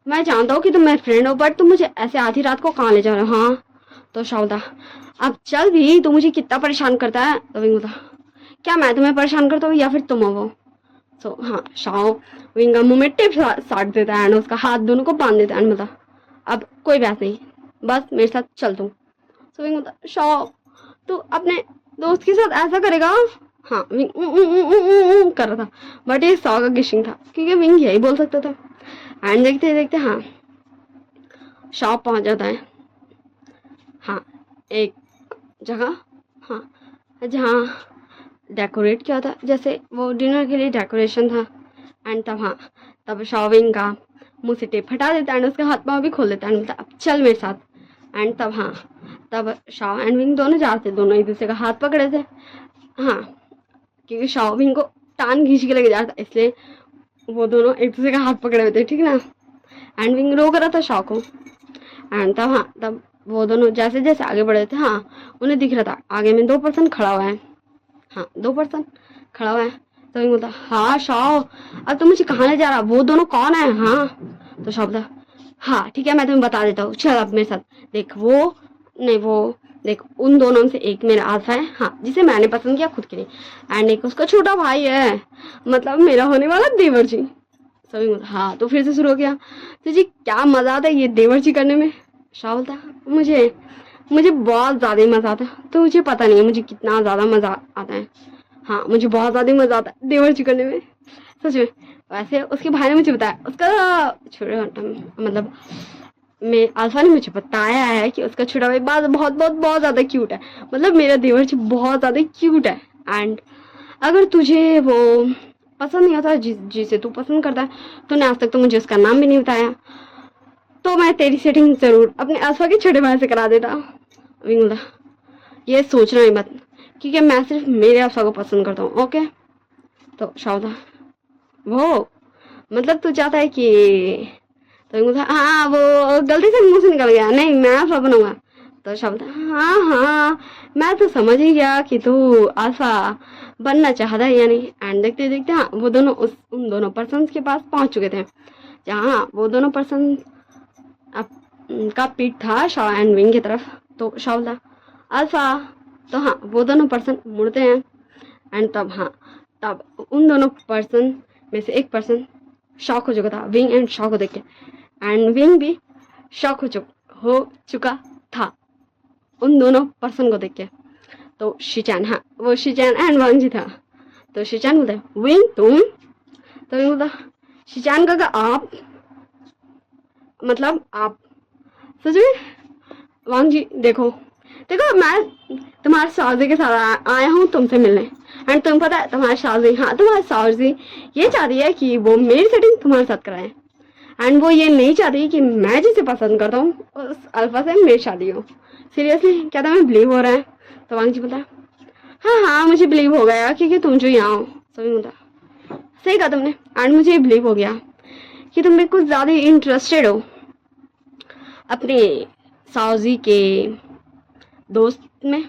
मैं जानता हूँ कि तुम मेरे फ्रेंड हो, बट तुम मुझे ऐसे आधी रात को कहाँ ले जा रहे हो। हाँ तो शाओ बोलता, अब चल भी, तू मुझे कितना परेशान करता है। तो विंग बोलता, क्या मैं तुम्हें परेशान करता हूँ या फिर तुम हो वो। सो हाँ शाओ विंग का मुंह में टिप साट देता है एंड उसका हाथ दोनों को बांध देता है एंड बोलता, अब कोई बात नहीं, बस मेरे साथ चल तू। सो विंग बोलता, शाओ तू अपने दोस्त के साथ ऐसा करेगा। हाँ विंग कर रहा था, बट ये सौ का गिशिंग था क्योंकि विंग यही बोल सकता था। एंड देखते देखते हाँ शॉप पहुंच जाता है, हाँ एक जगह, हाँ जहाँ डेकोरेट किया था, जैसे वो डिनर के लिए डेकोरेशन था। एंड तब, हाँ तब शॉविंग का मुंह से टेप हटा देता है एंड उसका हाथ पाँव भी खोल देता है एंड बोलता, अब चल मेरे साथ। एंड तब, हाँ तब शाओ एंड विंग दोनों जा रहे थे, दोनों एक दूसरे का हाथ पकड़े थे। हाँ क्योंकि शाओ विंग को टान खींच के लेके जा रहा था, इसलिए वो दोनों एक दूसरे का हाथ पकड़े हुए थे, ठीक ना। एंड विंग रोक रहा था शाओ को। एंड तब, हाँ तब वो दोनों जैसे जैसे आगे बढ़ रहे थे, हाँ उन्हें दिख रहा था आगे में 2% खड़ा हुआ है, हाँ 2% खड़ा हुआ है। तो विंग बोलता, हाँ शाओ अब तुम मुझे कहाँ ले जा रहा, वो दोनों कौन है। हाँ तो शाओ बोलता, हाँ ठीक है मैं तुम्हें बता देता हूँ, चल अब मेरे साथ देख, वो नहीं वो देख, उन दोनों में से एक मेरा आल्फा है, हाँ जिसे मैंने पसंद किया खुद के लिए, एंड एक उसका छोटा भाई है, मतलब मेरा होने वाला देवर जी। सभी बोलता हाँ। तो फिर से शुरू हो गया, तो जी क्या मज़ा आता है ये देवर्ची करने में। शाह बोलता मुझे मुझे बहुत ज़्यादा ही मज़ा आता है, तो मुझे पता नहीं है मुझे कितना ज़्यादा मज़ा आता है। हाँ मुझे बहुत ज़्यादा ही मज़ा आता है देवर्ची करने में, सच में। वैसे उसके भाई ने मुझे बताया, उसका छोटा मतलब मैं अल्फा ने मुझे बताया है कि उसका छोटा भाई बहुत बहुत बहुत बहुत ज़्यादा क्यूट है। मतलब मेरा देवर्ची बहुत ज़्यादा क्यूट है। एंड अगर तुझे वो पसंद नहीं आता जिसे तू पसंद करता है, तूने आज तक तो मुझे उसका नाम भी नहीं बताया, तो मैं तेरी सेटिंग जरूर अपने अल्फा के छोटे भाई से करा देता। विंग बोला ये सोचना ही मत, क्योंकि मैं सिर्फ मेरे अल्फा को पसंद करता हूँ, ओके। तो शाउदा वो मतलब तू चाहता है कि, तो बोला हाँ वो गलती से मुंह से निकल गया, नहीं मैं अल्फा बनूंगा। तो शब्द हाँ हाँ मैं तो समझ ही गया कि तू अल्फा बनना चाहता है यानी। एंड देखते देखते हाँ वो दोनों उन दोनों पर्सन के पास पहुंच चुके थे, जहाँ वो दोनों पर्सन का पीठ था शाह एंड विंग की तरफ। तो शाह बोला अल्फा। तो हाँ वो दोनों पर्सन मुड़ते हैं। एंड तब हाँ तब उन दोनों पर्सन में से एक पर्सन शॉक हो चुका था विंग एंड शॉक को देख के, एंड विंग भी शॉक हो चुका था उन दोनों पर्सन को देख के। तो शिचान, हाँ वो शिचान एंड वांगजी था। तो शिचान बोलते विंग तुम, तो विंग बोलता शिचान का आप, मतलब आप सच में। वांगजी देखो देखो मैं तुम्हारे साउजी के साथ आया हूँ तुमसे मिलने, एंड तुम पता है तुम्हारे साउजी, हाँ तुम्हारे साउजी ये चाहती है कि वो मेरी सेटिंग तुम्हारे साथ कराए, एंड वो ये नहीं चाहती कि मैं जिसे पसंद करता हूँ उस अल्फा से मेरी शादी हो। सीरियसली क्या तुम्हें बिलीव हो रहा है। तो वांगजी बोलता हाँ हाँ मुझे बिलीव हो गया क्योंकि तुम जो यहाँ हो। सभी बोलता सही कहा तुमने, एंड मुझे बिलीव हो गया कि तुम भी कुछ ज़्यादा इंटरेस्टेड हो अपने साउजी के दोस्त में।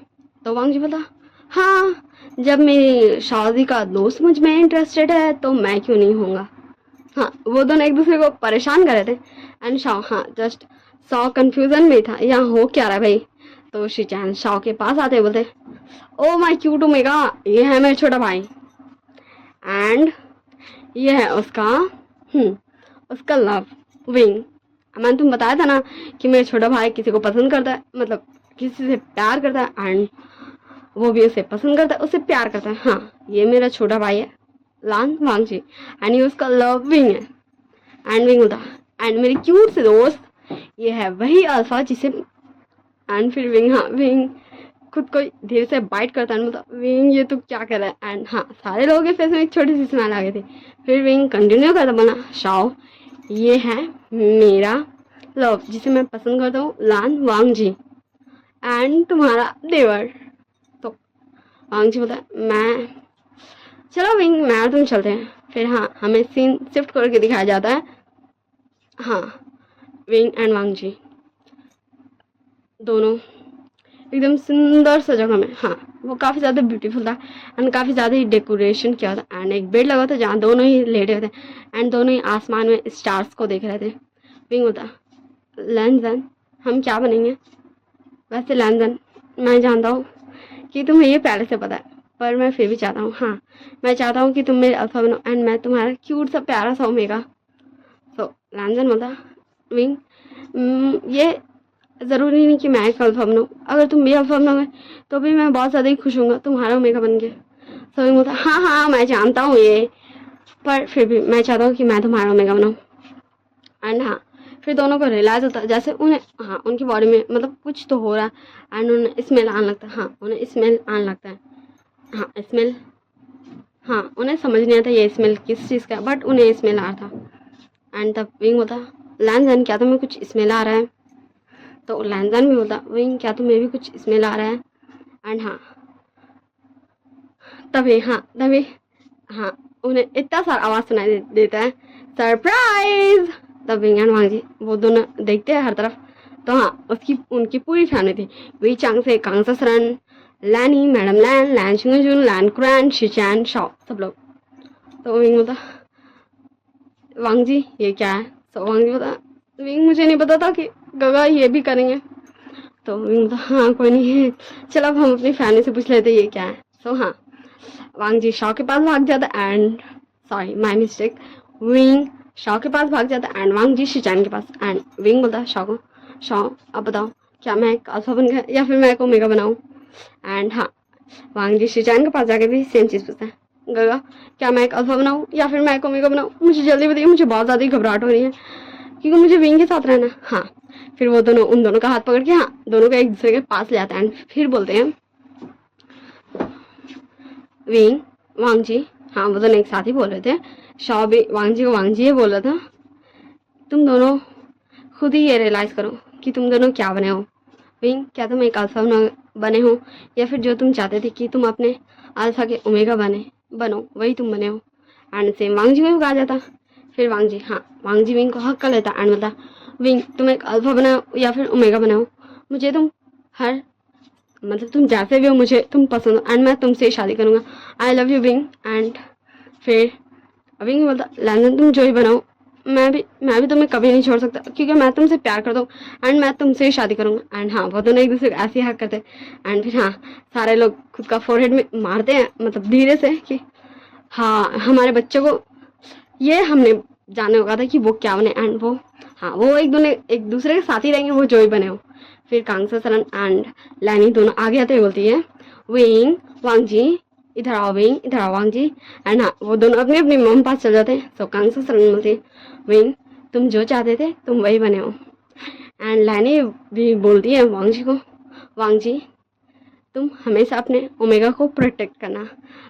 तो वांगजी बोला हाँ जब मेरी शादी का दोस्त मुझ में इंटरेस्टेड है तो मैं क्यों नहीं होऊंगा। हाँ वो दोनों एक दूसरे को परेशान कर रहे थे, एंड शाह हाँ जस्ट शाह कंफ्यूजन में था यहाँ हो क्या रहा है भाई। तो शिचान शाह के पास आते बोलते ओ माय क्यूट ओमेगा, ये है मेरा छोटा भाई, एंड ये है उसका उसका लव विंग। मैंने तुम बताया था ना कि मेरा छोटा भाई किसी को पसंद करता है, मतलब किसी से प्यार करता है, एंड वो भी उसे पसंद करता है, उससे प्यार करता है। हाँ ये मेरा छोटा भाई है लान वांगजी, एंड ये उसका लव विंग है। एंड विंग होता एंड मेरी क्यूट से दोस्त ये है वही अल्फा जिसे, एंड फिर विंग हाँ विंग खुद को धीरे से बाइट करता है, मतलब विंग ये तू क्या कर रहा है। एंड हाँ सारे लोगों के फेस में एक छोटी सी स्माइल आ गई थी। फिर विंग कंटिन्यू करता बोला शाओ ये है मेरा लव जिसे मैं पसंद करता हूँ लान वांगजी, एंड तुम्हारा देवर। तो वांगजी बोलता मैं चलो विंग मैं और तुम चलते हैं। फिर हाँ हमें सीन शिफ्ट करके दिखाया जाता है, हाँ विंग एंड वांगजी दोनों एकदम सुंदर सा जगह में। हाँ वो काफ़ी ज़्यादा ब्यूटीफुल था, एंड काफ़ी ज़्यादा ही डेकोरेशन किया था, एंड एक बेड लगा था जहाँ दोनों ही लेटे हुए थे, एंड दोनों ही आसमान में स्टार्स को देख रहे थे। विंग होता लैंजन हम क्या बनेंगे। वैसे लैंजन मैं जानता हूँ कि तुम्हें ये पहले से पता है, पर मैं फिर भी चाहता हूँ, हाँ मैं चाहता हूँ कि तुम मेरे अल्फा बनो, एंड मैं तुम्हारा क्यूट सा प्यारा सा ओमेगा। तो लैंजन बोला विंग ये ज़रूरी नहीं कि मैं एक अल्फा बनूँ, अगर तुम भी अल्फा बनोगे तो भी मैं बहुत ज़्यादा ही खुश हूँगा तुम्हारा ओमेगा बन के। तो विंग बोलता हाँ हाँ मैं जानता हूँ ये, पर फिर भी मैं चाहता हूँ कि मैं तुम्हारा ओमेगा बनाऊँ। एंड हाँ फिर दोनों को रियलाइज़ होता है जैसे उन्हें हाँ उनकी बॉडी में मतलब कुछ तो हो रहा है, एंड उन्हें स्मेल आने लगता है। हाँ उन्हें स्मेल आने लगता है, हाँ स्मेल, हाँ उन्हें समझ नहीं आता ये स्मेल किस चीज़ का, बट उन्हें स्मेल आ रहा था। एंड तब विंग बोलता लैंजन क्या तुम्हें कुछ स्मेल आ रहा है। तो लैंजन भी बोलता विंग क्या तुम्हें भी कुछ स्मेल आ रहा है। एंड हाँ तभी हाँ उन्हें इतना सारा आवाज़ सुनाई देता है सरप्राइज। तब विंग एंड वांगजी वो दोनों देखते हैं हर तरफ। तो हाँ उनकी पूरी फैमिली थी, वी चांग से कांग ससरन लैनी मैडम लैन लैन शिंगजुन लैन कुरान शिचान शाओ सब लोग। तो विंग बोलता वांगजी ये क्या है। तो वांगजी बोलता विंग मुझे नहीं पता था कि गगा ये भी करेंगे। तो विंग बोलता हाँ कोई नहीं है, चलो अब हम अपनी फैमिली से पूछ लेते ये क्या है। सो हाँ वांगजी शाओ के पास भाग जाता, and sorry my mistake wing Shao के पास भाग जाता है एंड वांग जी शिचान के पास एंड विंग बोलता है शाओ को, शाओ अब बताओ क्या मैं एक अल्फा बन गया या फिर मैं एक ओमेगा बनाऊँ। एंड हाँ, वांग जी शिचान के पास जाके भी सेम चीज़ पूछता है, गगा क्या मैं एक अल्फा बनाऊँ या फिर मैं एक ओमेगा बनाऊँ, मुझे जल्दी बताइए, मुझे बहुत ज़्यादा ही घबराहट हो रही है क्योंकि मुझे विंग के साथ रहना। हाँ, फिर वो दोनों उन दोनों का हाथ पकड़ के हाँ दोनों को एक दूसरे के पास ले आते हैं एंड फिर बोलते हैं विंग वांग जी, हाँ वो दोनों एक साथ ही बोल रहे थे, शाओ भी वांग जी को वांग जी ये बोल रहा था, तुम दोनों खुद ही ये रियलाइज करो कि तुम दोनों क्या बने हो। विंग क्या तुम एक अल्फा बने हो या फिर जो तुम चाहते थे कि तुम अपने अल्फा के ओमेगा बनो वही तुम बने हो। एंड सेम वांग जी को भी कहा जाता। फिर वांग जी, हाँ वांग जी विंग को हक कर लेता एंड बोलता विंग तुम एक अल्फा बनाओ या फिर ओमेगा बनाओ, मुझे तुम हर मतलब तुम जैसे भी हो मुझे तुम पसंद हो एंड मैं तुमसे शादी करूँगा, I love you wing. And फिर विंग बोलता लैंडन तुम जो ही बनाओ मैं भी तुम्हें कभी नहीं छोड़ सकता क्योंकि मैं तुमसे प्यार करता हूँ एंड मैं तुमसे ही शादी करूँगा। एंड हाँ वो दोनों एक दूसरे को ऐसे ही हक करते एंड फिर हाँ सारे लोग खुद का फोरहेड में मारते हैं मतलब धीरे से कि हाँ हमारे बच्चे को ये हमने जानने होगा था कि वो क्या बने एंड वो हाँ वो एक दूसरे के साथ ही रहेंगे वो जो ही बने हो। फिर कांगसा सरन एंड लैनी दोनों आगे आते हुए बोलती है विंग वांग जी इधर आओ, विंग इधर आओ वांग जी। एंड हाँ वो दोनों अपने अपने मम पास चल जाते हैं। सो कांगसा सरन बोलती है विंग तुम जो चाहते थे तुम वही बने हो। एंड लैनी भी बोलती है वांग जी को वांग जी तुम हमेशा अपने ओमेगा को प्रोटेक्ट करना।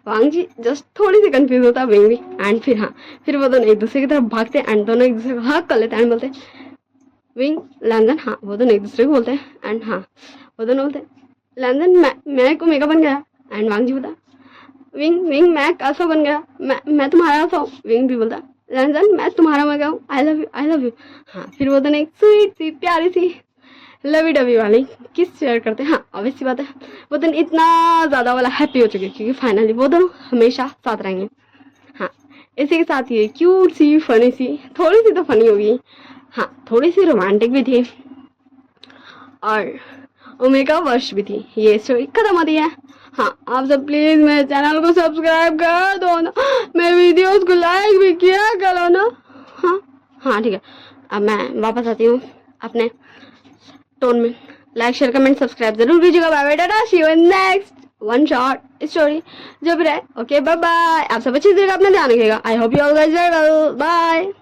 वांग जी जस्ट थोड़ी सी कंफ्यूज होता है विंग भी। एंड फिर हाँ फिर वो दोनों एक दूसरे की तरफ भागते हैं एंड दोनों एक दूसरे को हक कर लेते हैं एंड बोलते हैं विंग लैंडन, हाँ वो दोनों एक दूसरे को बोलते हैं एंड हाँ वो दोनों बोलते हैं लैंडन मैं एक ओमेगा बन गया। एंड वांग जी बोलता विंग मैं एक अल्फा बन गया, मैं तुम्हारा अल्फा हूँ। विंग भी बोलता लैंडन मैं तुम्हारा ओमेगा हूँ, आई लव यू। हाँ फिर वो दोनों एक स्वीट सी प्यारी सी लवी डवी वाली किस शेयर करते हैं। हाँ ऑब्वियस सी बात है वो दिन इतना ज़्यादा वाला हैप्पी हो चुके क्योंकि फाइनली वो दोनों हमेशा साथ रहेंगे। हाँ इसी के साथ ये क्यूट सी फनी सी थोड़ी सी तो फनी होगी, हाँ थोड़ी सी रोमांटिक भी थी और ओमेगा वर्ष भी थी, ये स्टोरी खत्म होती है। हाँ आप सब प्लीज़ मेरे चैनल को सब्सक्राइब कर दो ना, मेरे वीडियोस को लाइक भी किया करो ना। हाँ हाँ ठीक है, अब मैं वापस आती हूँ अपने टोन में। लाइक शेयर कमेंट सब्सक्राइब जरूर कीजिएगा। Bye bye tata, see you in next one short story जो भी रहे। ओके बाय बाय, आप सब अच्छी तरह अपना ध्यान रखिएगा। I hope you all guys well, bye.